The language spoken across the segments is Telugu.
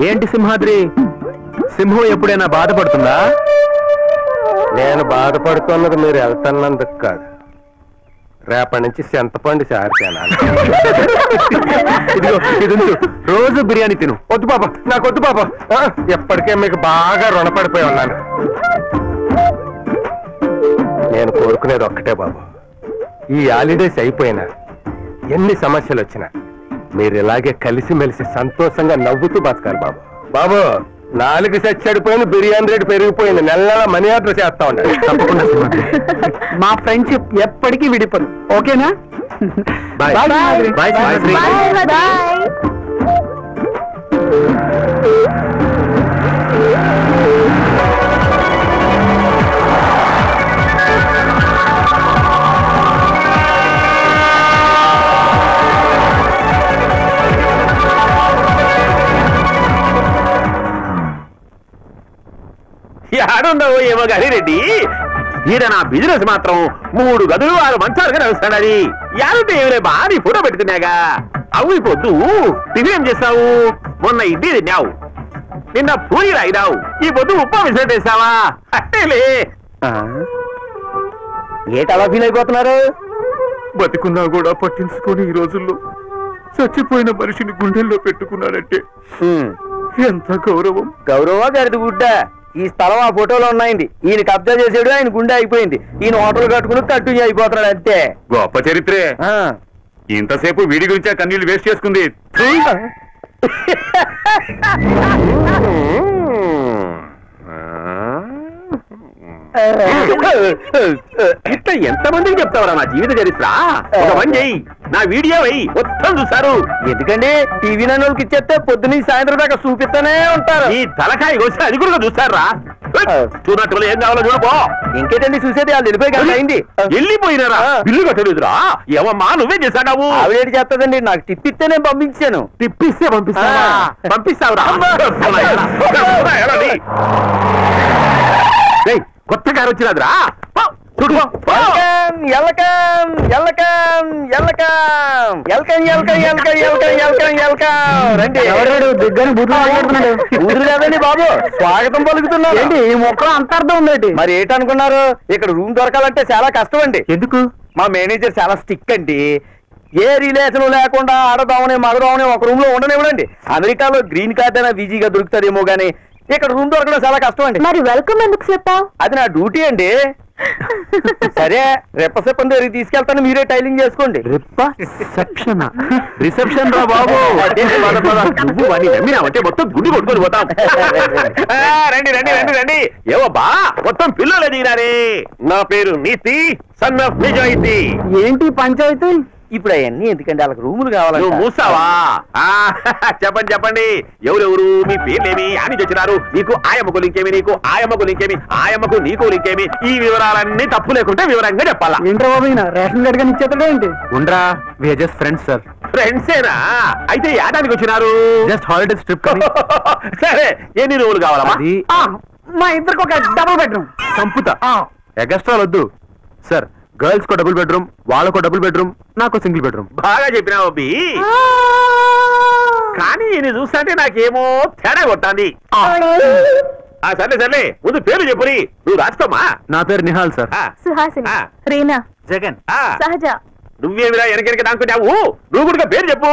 ఏంటి సింహాద్రి, సింహం ఎప్పుడైనా బాధపడుతుందా? నేను బాధపడుతున్నది మీరు వెళ్తున్నందుకు కాదు, రేపటి నుంచి చింతపండు చారు తినాలి. ఇదిగో ఇది రోజు బిర్యానీ తిను. వద్దు బాబా, నాకు వద్దు బాబా. ఎప్పటికే మీకు బాగా రుణపడిపోయి ఉన్నాను. నేను కోరుకునేది ఒక్కటే బాబు, ఈ హాలిడేస్ అయిపోయినా ఎన్ని సమస్యలు వచ్చినా మీరు ఇలాగే కలిసిమెలిసి సంతోషంగా నవ్వుతూ బతకాలి బాబు. బాబు, 4 చచ్చిపోయిన బిర్యానీ రేటు పెరిగిపోయింది, నెల నెల మనీ ఆర్డర్ చేస్తా ఉంటాడు. తప్పకుండా మా ఫ్రెండ్షిప్ ఎప్పటికీ విడిపదు. ఓకేనా? Bye bye bye. ఆడుండవు ఏమో గాని రెడ్డి, ఈడ నా బిజినెస్ మాత్రం 3 గదులు 6 మంచాలుగా నడుస్తాడది. యాదంటే ఏమిలే బాగా ఫోటో పెడుతున్నాగా. అవు ఈ పొద్దు టిఫిన్ ఏం చేస్తావు? మొన్న ఇడ్లీ తిన్నావు, నిన్న పూరి రాయిదావు, ఈ పొద్దు ఉప్మా విసిరెట్ వేసావా? అట్టేలే. ఏటలా ఫీల్ అయిపోతున్నారు? బతికున్నా కూడా పట్టించుకొని ఈ రోజుల్లో చచ్చిపోయిన మనిషిని గుండెల్లో పెట్టుకున్నాడంటే ఎంత గౌరవం. గౌరవ గారిది గుడ్డ. ఈ స్థలం ఆ ఫోటోలో ఉన్నాయండి. ఈయన కబ్జా చేసాడు, ఆయన గుండె అయిపోయింది. ఈయన హోటల్ కట్టుకుని కంటిన్యూ అయిపోతున్నాడు అంతే. గొప్ప చరిత్రే. ఇంతసేపు వీడి గురించే కన్నీళ్లు వేస్ట్ చేసుకుంది. ఇట్లా ఎంతమందికి చెప్తావరా నా జీవిత చరిత్ర? ఒక పని చెయ్యి, నా వీడియో అయి మొత్తం చూసారు. ఎందుకండి టీవీ నన్ను వాళ్ళకి ఇచ్చేస్తే పొద్దున్న సాయంత్రం దాకా చూపిస్తానే ఉంటారు. ఈ తలకాయ వచ్చి అది కూడా చూస్తారా? చూడట్టు ఏం కావాలో చూడుకో. ఇంకేటండి చూసేది? వాళ్ళు వెళ్ళిపోయి అయింది. వెళ్ళిపోయినారా? బిల్లుగా తెలియదురా? ఏమమ్మా నువ్వే చేశావు? ఆవిడేటి చేస్తుందండి, నాకు టిప్ ఇస్తే నేను పంపించాను. టిప్పిస్తే పంపిస్తావురా? కొత్త కారు వచ్చినదిరా. రండి బాబు, స్వాగతం పలుకుతున్నాను. ఏంటి ఈ మొక్కలో అంత అర్థం ఉందండి? మరి ఏంటనుకున్నారు, ఇక్కడ రూమ్ దొరకాలంటే చాలా కష్టం అండి. ఎందుకు? మా మేనేజర్ చాలా స్టిక్ అండి. ఏ రిలేషన్ లేకుండా ఆడదామని మగదామని ఒక రూమ్ లో ఉండనివ్వడండి. అమెరికాలో గ్రీన్ కార్డ్ అయినా ఈజీగా దొరుకుతుందేమో గానీ ఇక్కడ రూమ్ దొరకడం చాలా కష్టం అండి. మరి వెల్కమ్ ఎందుకు చెప్పావు? అది నా డ్యూటీ అండి. సరే రెప్పసెప్పని దగ్గరికి తీసుకెళ్తాను, మీరే టైలింగ్ చేసుకోండి. రిసెప్షన్ రా బాబు. నువ్వు వాడిని నమ్మినావంటే మొత్తం గుండి కొట్టుకొని పోతాం. రండి రండి రండి రండి. ఏవో బా మొత్తం పిల్లలు ఎదిగినారే. నా పేరు నీతి, సన్ ఆఫ్ నిజాయితీ. ఏంటి పంచాయతీ? ఇప్పుడు అవన్నీ ఎందుకండి, వాళ్ళకి రూములు కావాలి. నువ్వు మూసావా? చెప్పండి చెప్పండి, ఎవరెవరు, మీ పేర్లేమి, అని తెచ్చినారు? నీకు ఆయమ్మకు లింకేమి, నీకు ఆయమ్మకు లింకేమి, ఆయమ్మకు నీకు లింకేమి? ఈ వివరాలన్నీ తప్పు లేకుంటే వివరంగా చెప్పాలా? ఏంట్రా బాబు, రేషన్ కార్డ్ గా ఇచ్చేస్తాడు ఏంటి? ఉండరా, వి జస్ట్ ఫ్రెండ్స్ సార్. ఫ్రెండ్సేనా? అయితే యాదానికి వచ్చినారు? Just holidays trip. సరే, ఎన్ని రోజులు కావాలమ్మా? మా ఇద్దరికి ఒక డబుల్ బెడ్రూమ్. సంపుతా, ఎగస్ట్రా వద్దు సార్. గర్ల్స్ కో డబుల్ బెడ్రూమ్, వాళ్ళకో డబుల్ బెడ్రూమ్, నాకు సింగిల్ బెడ్రూమ్. బాగా చెప్పినావు అబ్బి, కానీ నేను చూస్తాంటే నాకేమో తేడా కొట్టాంది. సర్లే సర్లే, ముందు పేరు చెప్పురి. నువ్వు రాసుకోమా. నా పేరు నిహాల్ సార్. సుహాసిని, రీనా, జగన్, సహజ. నువ్వేమిరా వెనకెనక దానుకున్నావు? నువ్వు కూడా పేరు చెప్పు.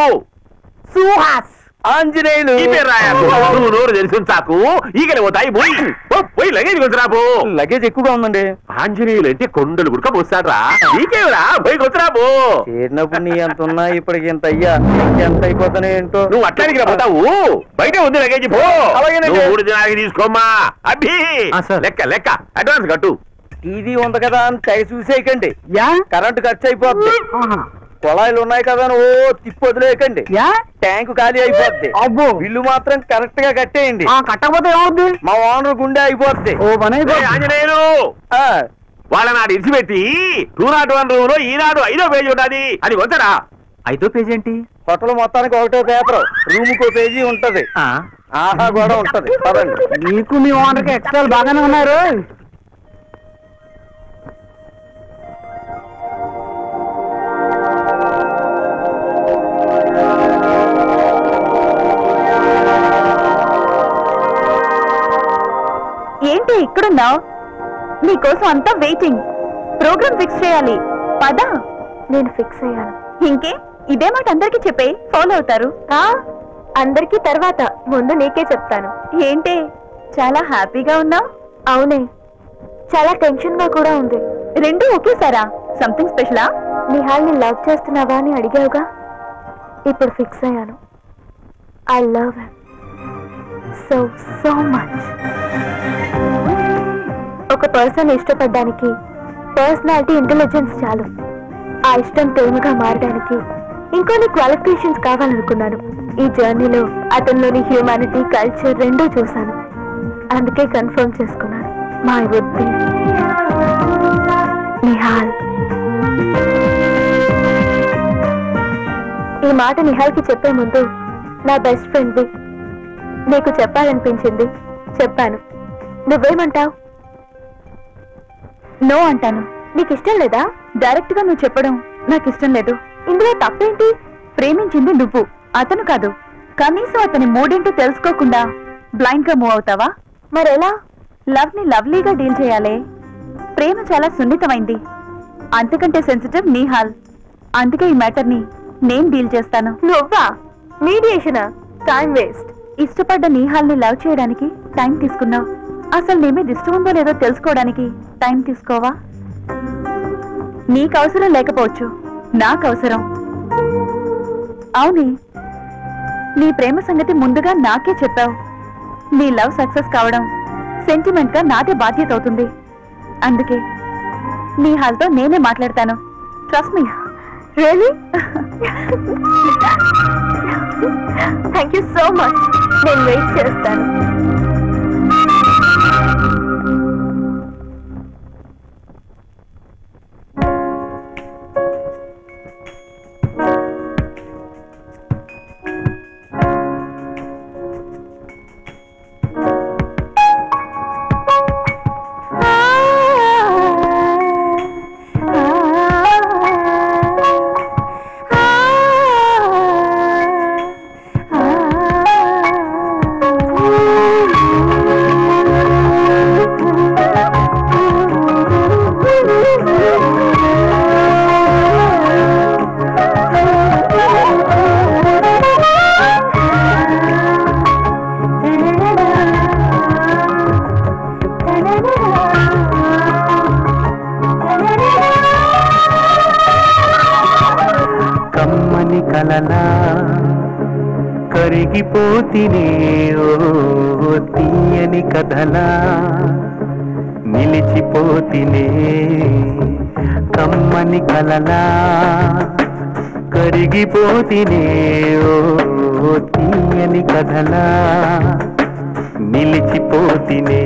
సుహాస్, ఆంజనేయులు. నువ్వు నోరు తెలిసి చాకు, ఈగలు పోతాయి. పోయి లగేజ్ కొట్టురాబో. లగేజ్ ఎక్కువగా ఉందండి. ఆంజనేయులు అంటే కొండలు గుడక పోస్తాడ్రా. నీకేమిరా, పోయి కొట్టురాబో. చేరినప్పుడు నీ ఎంత ఉన్నా ఇప్పటికి ఎంత అయ్యా, ఎంత అయిపోతానే ఏంటో. నువ్వు అట్లానికి పోతావు, బయట ఉంది లగేజ్. పో. 3 దినాలకి తీసుకోమ్మా. అబ్బి లెక్క లెక్క అడ్వాన్స్ కట్టు. టీవీ ఉంది కదా అని తెగ చూసేయకండి, కరెంటు ఖర్చు అయిపోద్ది. కొళాయిలు ఉన్నాయి కదా అని ఓ తిప్పి వదిలేయకండి, ట్యాంకు ఖాళీ అయిపోద్ది. అబ్బో, బిల్లు మాత్రం కరెక్ట్ గా కట్టేయండి. కట్టకపోతే ఏమవుద్ది? మా ఓనర్ గుండె అయిపోద్ది. ఆంజనేయులు వాళ్ళ నాడు ఇడిచిపెట్టి 201 రూమ్ లో ఈనాడు 5వ పేజీ ఉన్నది, అది వద్దరా. 5వ పేజీ ఏంటి? హోటల్ మొత్తానికి 1వ పేపర్, రూమ్ కో పేజీ ఉంటది, ఆహా కూడా ఉంటది. పదండి. నీకు మీ ఓనర్కి ఎక్స్ట్రా బాగానే ఉన్నారు. ఎక్కడున్నావు? నీకోసం అంతా వెయిటింగ్. ప్రోగ్రామ్ ఫిక్స్ చేయాలి. పదా. నేను ఫిక్స్ అయ్యాను. ఇంకే ఇదే మాట అందరికీ చెప్పే ఫాలో అవుతారు. అందరికీ తర్వాత, ముందు నీకే చెప్తాను. ఏంటి చాలా హ్యాపీగా ఉన్నావు? అవునే, చాలా టెన్షన్ గా కూడా ఉంది. రెండు ఒకేసారా? సంథింగ్ స్పెషలా? నిహాల్ని లవ్ చేస్తున్నావా అని అడిగావుగా, ఇప్పుడు ఫిక్స్ అయ్యాను. I love him so so much. ఒక పర్సన్ ఇష్టపడడానికి పర్సనాలిటీ, ఇంటెలిజెన్స్ చాలు. ఆ ఇష్టం ప్రేమగా మారడానికి ఇంకొన్ని క్వాలిఫికేషన్స్ కావాలనుకున్నాను. ఈ జర్నీలో అతనిలోని హ్యూమానిటీ, కల్చర్ రెండూ చూశాను. అందుకే కన్ఫర్మ్ చేసుకున్నాను. My would be Nihal. ఈ మాట నిహాల్కి చెప్పే ముందు నా బెస్ట్ ఫ్రెండ్వి, నీకు చెప్పాలనిపించింది, చెప్పాను. నువ్వేమంటావు? నో అంటాను. నీకు ఇష్టం లేదా? డైరెక్ట్ గా నువ్వు చెప్పడం నాకు ఇష్టం లేదు. ఇందులో తప్పేంటి? ప్రేమించింది నువ్వు, అతను కాదు. కనీసం అతని మూడేంటో తెలుసుకోకుండా బ్లైండ్ గా మూవ్ అవుతావా? మరెలా? లవ్ ని లవ్లీగా డీల్ చేయాలి. ప్రేమ చాలా సున్నితమైంది, అంతకంటే సెన్సిటివ్ నిహాల్. అందుకే ఈ మ్యాటర్ ని నేను డీల్ చేస్తాను. నువ్వా? మీడియేషనా? Time waste. ఇష్టపడ్డ నిహాల్ ని లవ్ చేయడానికి టైం తీసుకున్నావు. అసలు నీ మీద ఇష్టం ఉందో లేదో తెలుసుకోవడానికి టైం తీసుకోవా? నీకు అవసరం లేకపోవచ్చు, నాకు అవసరం. అవునే, నీ ప్రేమ సంగతి ముందుగా నాకే చెప్పావు. నీ లవ్ సక్సెస్ కావడం సెంటిమెంట్ గా నాదే బాధ్యత అవుతుంది. అందుకే నిహాల్తో నేనే మాట్లాడతాను. Trust me. Really? Thank you so much. నేను వెయిట్ చేస్తాను. కరిగిపోతినే ఓ తీయని కథలా నిలిచిపోతినే కమ్మని కలలా కరిగిపోతినే ఓ తీయని కథలా నిలిచిపోతినే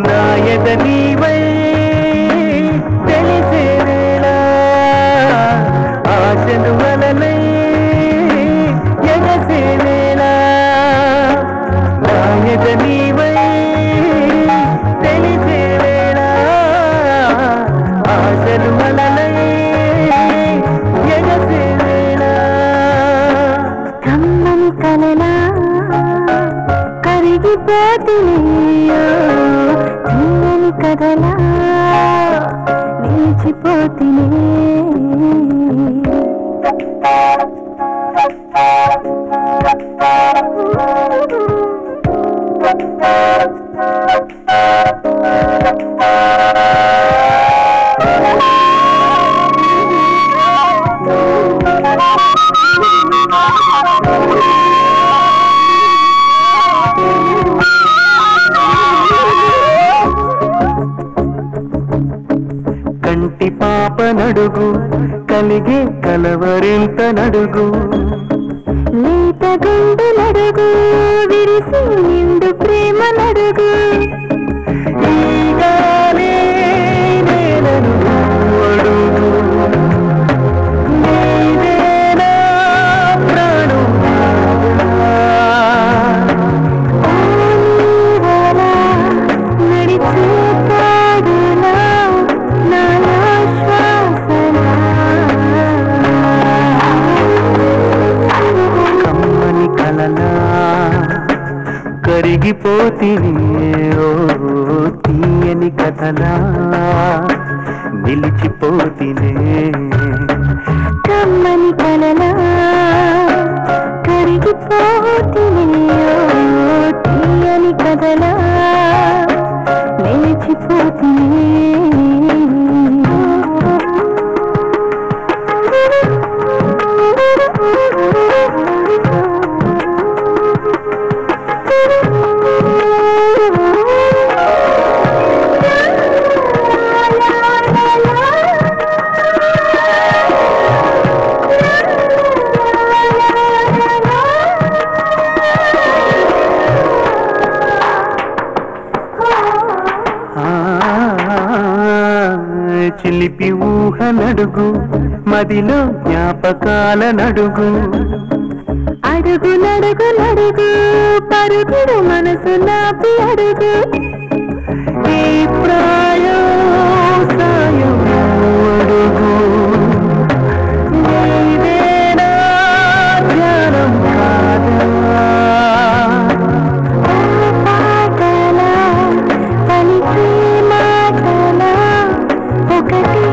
నాయద నీవై తెలిసే వేళ ఆశను వలనై నాయద నీవై తెలిసే వేళ ఆశలు వలనై ఎగసే వేళ కమ్మని కలలా కరిగిపోతినే తీయని కథలా నిలిచిపోతినే. కంటి పాప నడుగు కలిగే కలవరింత నడుగు లేత గుండు నడుగు విరిసి నిండు ప్రేమ నడుగు ఈగానే నేలను అడుగు నీవేనా ప్రాణం నడిచే కాడులా నాలో శ్వాసలా కమ్మని కలలా కరిగిపోతినే ఓ కథలా నిలిచిపోతినే కమ్మని కలలా కరిగిపోతినే తీయని కథలా నిలిచిపోతినే చిలిపి ఊహ నడుగు మదిలో జ్ఞాపకాల నడుగు అడుగు నడుగు నడుగు పరుగుడు మనసు నాపి అడుగు ఈ ప్రాయం సాయం అడుగు నీదేనా ధ్యానం కాదా పాటలా పలికే మాటలా ఒకటి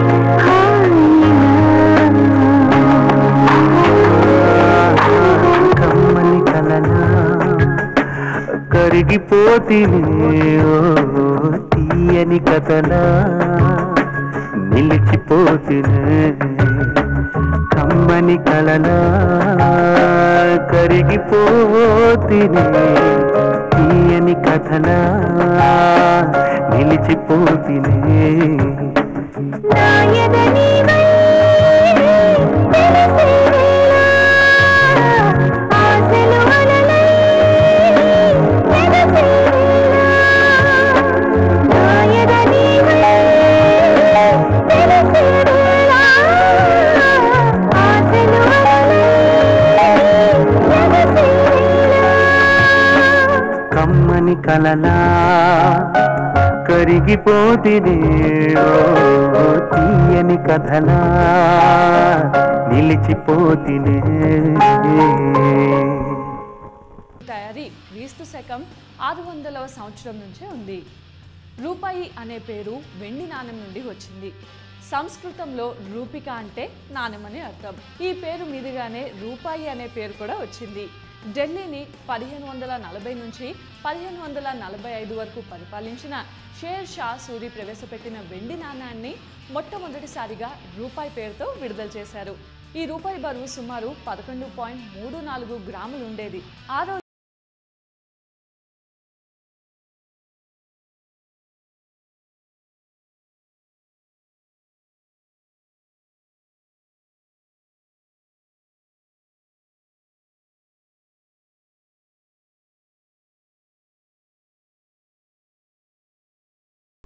కమ్మని కలనా కరిగిపోతినే తీయని కథలా నిలిచిపోతినే కమ్మని కలనా కరిగిపోతినే తీయని కథలా నిలిచిపోతినే నాయదని ఆశలు అలలై నాయదని ఆశలు కమ్మని కలలా కరిగిపోతినే తీయని కథలా నిలిచిపోతినే తయారీ క్రీస్తు శకం 600వ సంవత్సరం నుంచే ఉంది. రూపాయి అనే పేరు వెండి నాణెం నుండి వచ్చింది. సంస్కృతంలో రూపిక అంటే నాణెమని అర్థం. ఈ పేరు మీదుగానే రూపాయి అనే పేరు కూడా వచ్చింది. ఢిల్లీని 1540 నుంచి 1545 వరకు పరిపాలించిన షేర్ షా సూరి ప్రవేశపెట్టిన వెండి నాణ్యాన్ని మొట్టమొదటిసారిగా రూపాయి పేరుతో విడుదల చేశారు. ఈ రూపాయి బరువు సుమారు 11.34 గ్రాములు ఉండేది.